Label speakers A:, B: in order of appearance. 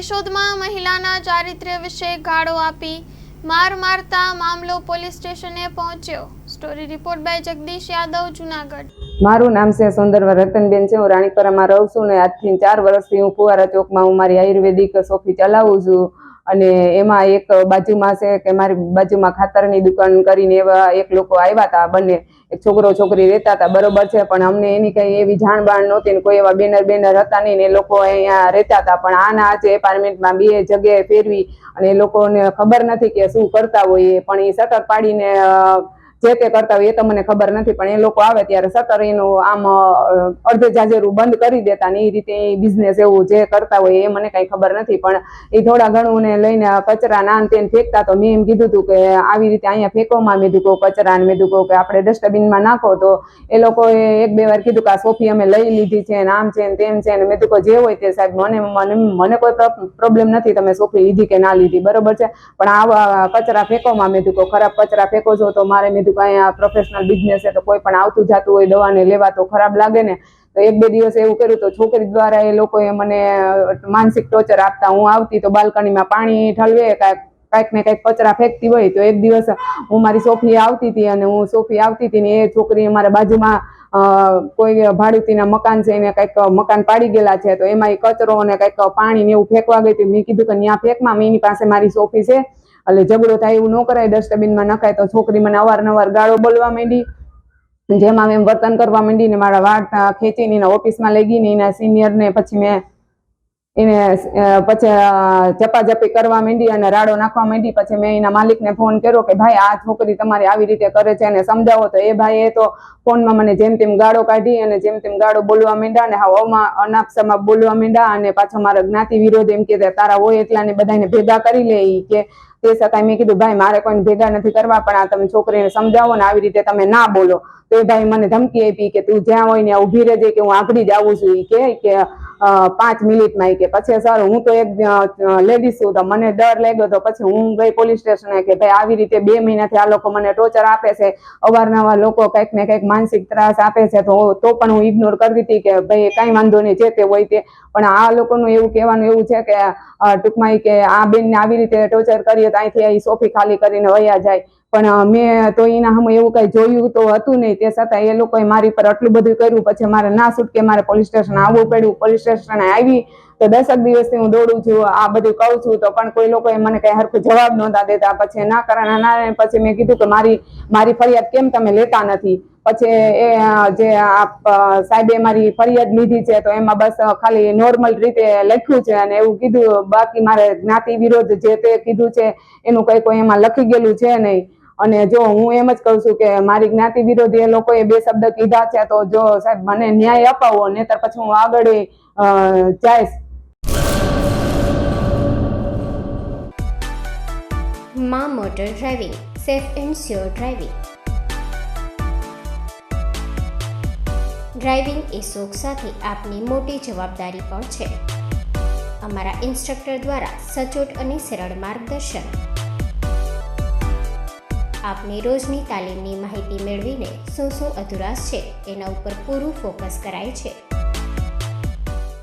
A: કેશોદમાં મહિલાના ચારિત્ર્ય વિશે ગાળો આપી માર મારતા મામલો પોલીસ સ્ટેશને પહોંચ્યો। Story report by Jagdish Yadav, Junagadh.
B: મારું નામ છે સુંદરવા રતનબેન છે। હું રાણીપરામાં રહું છું ને આજથી 4 વર્ષથી હું ફુવારા ચોકમાં હું મારી આયુર્વેદિક શોપી ચલાવું છું। અને એમાં એક બાજુમાં છે કે મારી બાજુમાં ખાતરની દુકાન કરીને એવા એક લોકો આવ્યા હતા, બંને એક છોકરો છોકરી રહેતા હતા, બરોબર છે। પણ અમને એની કઈ એવી જાણબાણ નહોતી ને કોઈ એવા બેનર હતા નહીં ને એ લોકો અહીંયા રહેતા હતા। પણ આના આજે એપાર્ટમેન્ટમાં 2 જગ્યાએ ફેરવી અને એ લોકોને ખબર નથી કે શું કરતા હોય, પણ એ શટર પાડીને જે તે કરતા હોય એ તો મને ખબર નથી, પણ એ લોકો આવે ત્યારે શટર એનું આમ અડધે જાજેરું બંધ કરી દેતા ને એ રીતે એ બિઝનેસ એવું જે કરતા હોય એ મને કઈ ખબર નથી। પણ એ થોડા ઘણું ને લઈને કચરા નાન તેને ફેંકતા, તો મેં એમ કીધું હતું કે આવી રીતે અહીંયા ફેંકોમાં મેં કીધું કચરા ને મેં કીધું કે આપણે ડસ્ટબિનમાં નાખો। તો એ લોકોએ 1-2 વાર કીધું કે આ સોફી અમે લઈ લીધી છે ને આમ છે ને તેમ છે ને મેં કીધું જે હોય તે સાહેબ, મને કોઈ પ્રોબ્લેમ નથી તમે સોફી લીધી કે ના લીધી, બરોબર છે, પણ આવા કચરા ફેંકોમાં મેં કીધું ખરાબ કચરા ફેંકો છો તો મારે મેં કીધું અહીંયા પ્રોફેશનલ બિઝનેસ છે તો કોઈ પણ આવતું જાતું હોય દવાને લેવા તો ખરાબ લાગે ને। તો 1-2 દિવસ એવું કર્યું તો છોકરી દ્વારા એ લોકોએ મને માનસિક ટોર્ચર આપતા। હું આવતી તો બાલ્કનીમાં પાણી ઠલવે કાંઈક ને કાંઈક કચરા ફેંકતી હોય, તો એક દિવસ હું મારી સોફી આવતી હતી અને હું સોફી આવતી હતી ને એ છોકરી અમારા બાજુમાં કોઈ ભાડુતીના મકાન છે એને કંઈક મકાન પાડી ગયેલા છે, તો એમાં એ કચરો અને કંઈક પાણી ને એવું ફેંકવા ગઈ હતી। મેં કીધું કે ત્યાં ફેંકમાં, એની પાસે મારી સોફી છે એટલે ઝઘડો થાય એવું ન કરાય, ડસ્ટબિનમાં નખાય। તો છોકરી મને અવારનવાર ગાળો બોલવા માંડી, જેમાં મેં વર્તન કરવા માંડી ને મારા વાળ ખેંચીને એના ઓફિસમાં લઈ ગઈ ને એના સિનિયરને પછી મેં એને પછી ઝપાઝપી કરવા માંડી અને રાડો નાખવા માંડી। પછી મેં એના માલિકને ફોન કર્યો કે ભાઈ આ છોકરી તમારી આવી રીતે કરે છે અને સમજાવો, તો એ ભાઈએ તો ફોનમાં મને જેમ તેમ ગાળો કાઢી અને જેમ તેમ ગાળો બોલવા માંડ્યા અને હાવમાં અનાપસામાં બોલવા માંડ્યા અને પાછો મારા જ્ઞાતિ વિરોધ એમ કે તારા હોય એટલાને બધાને ભેગા કરી લે ઈ કે। તે છતાં મેં કીધું ભાઈ મારે કોઈને ભેગા નથી કરવા, પણ આ તમે છોકરીને સમજાવો ને આવી રીતે તમે ના બોલો। તો એ ભાઈ મને ધમકી આપી કે તું જ્યાં હોય ને ઊભી રહેજે કે હું આગળ જ આવું છું, ઈ કે 5 મિનિટમાં કે પછી સર હું તો એક લેડીઝ છું તો મને ડર લાગ્યો, તો પછી હું ગઈ પોલીસ સ્ટેશને કે ભાઈ આવી રીતે 2 મહિનાથી આ લોકો મને ટોર્ચર આપે છે, અવારનવાર લોકો કંઈક ને કંઈક માનસિક ત્રાસ આપે છે, તો પણ હું ઇગ્નોર કરતી હતી કે ભાઈ કાંઈ વાંધો નહીં જે તે હોય તે। પણ આ લોકોનું એવું કહેવાનું એવું છે કે ટૂંકમાં કે આ બેનને આવી રીતે ટોર્ચર કરીએ તો અહીંથી સોફી ખાલી કરીને વયા જાય, પણ મેં તો એના સામે એવું કઈ જોયું તો હતું નહીં, તે છતાં એ લોકોએ મારી પર આટલું બધું કર્યું। પછી મારે ના છૂટકે મારે પોલીસ સ્ટેશન આવવું પડ્યું। પોલીસ સ્ટેશને આવી તો 10 દિવસથી હું દોડું છું, આ બધું કહું છું, તો પણ કોઈ લોકોએ મને કઈ હરખું જવાબ નહોતા દેતા। પછી ના કરવાના ના, પછી મેં કીધું કે મારી ફરિયાદ કેમ તમે લેતા નથી? પછી એ જે સાહેબે મારી ફરિયાદ લીધી છે તો એમાં બસ ખાલી નોર્મલ રીતે લખ્યું છે અને એવું કીધું, બાકી મારે જ્ઞાતિ વિરોધ જે તે કીધું છે એનું કોઈ એમાં લખી ગયેલું છે નહીં। અને જો હું એમ જ કહું છું કે મારી જ્ઞાતિ વિરોધી એ લોકોએ 2 શબ્દ કીધા છે, તો જો સાહેબ મને ન્યાય અપાવો, નહીતર પછી હું આગળ જઈશ।
C: માં motor driving, safe and sure driving. Driving એ શોખ સાથે આપની મોટી જવાબદારી પણ છે। અમારા ઇન્સ્ટ્રક્ટર દ્વારા સચોટ અને સરળ માર્ગદર્શન, આપની રોજની તાલીમની માહિતી મેળવીને શું અધુરાશ છે એના ઉપર પૂરું ફોકસ કરાય છે।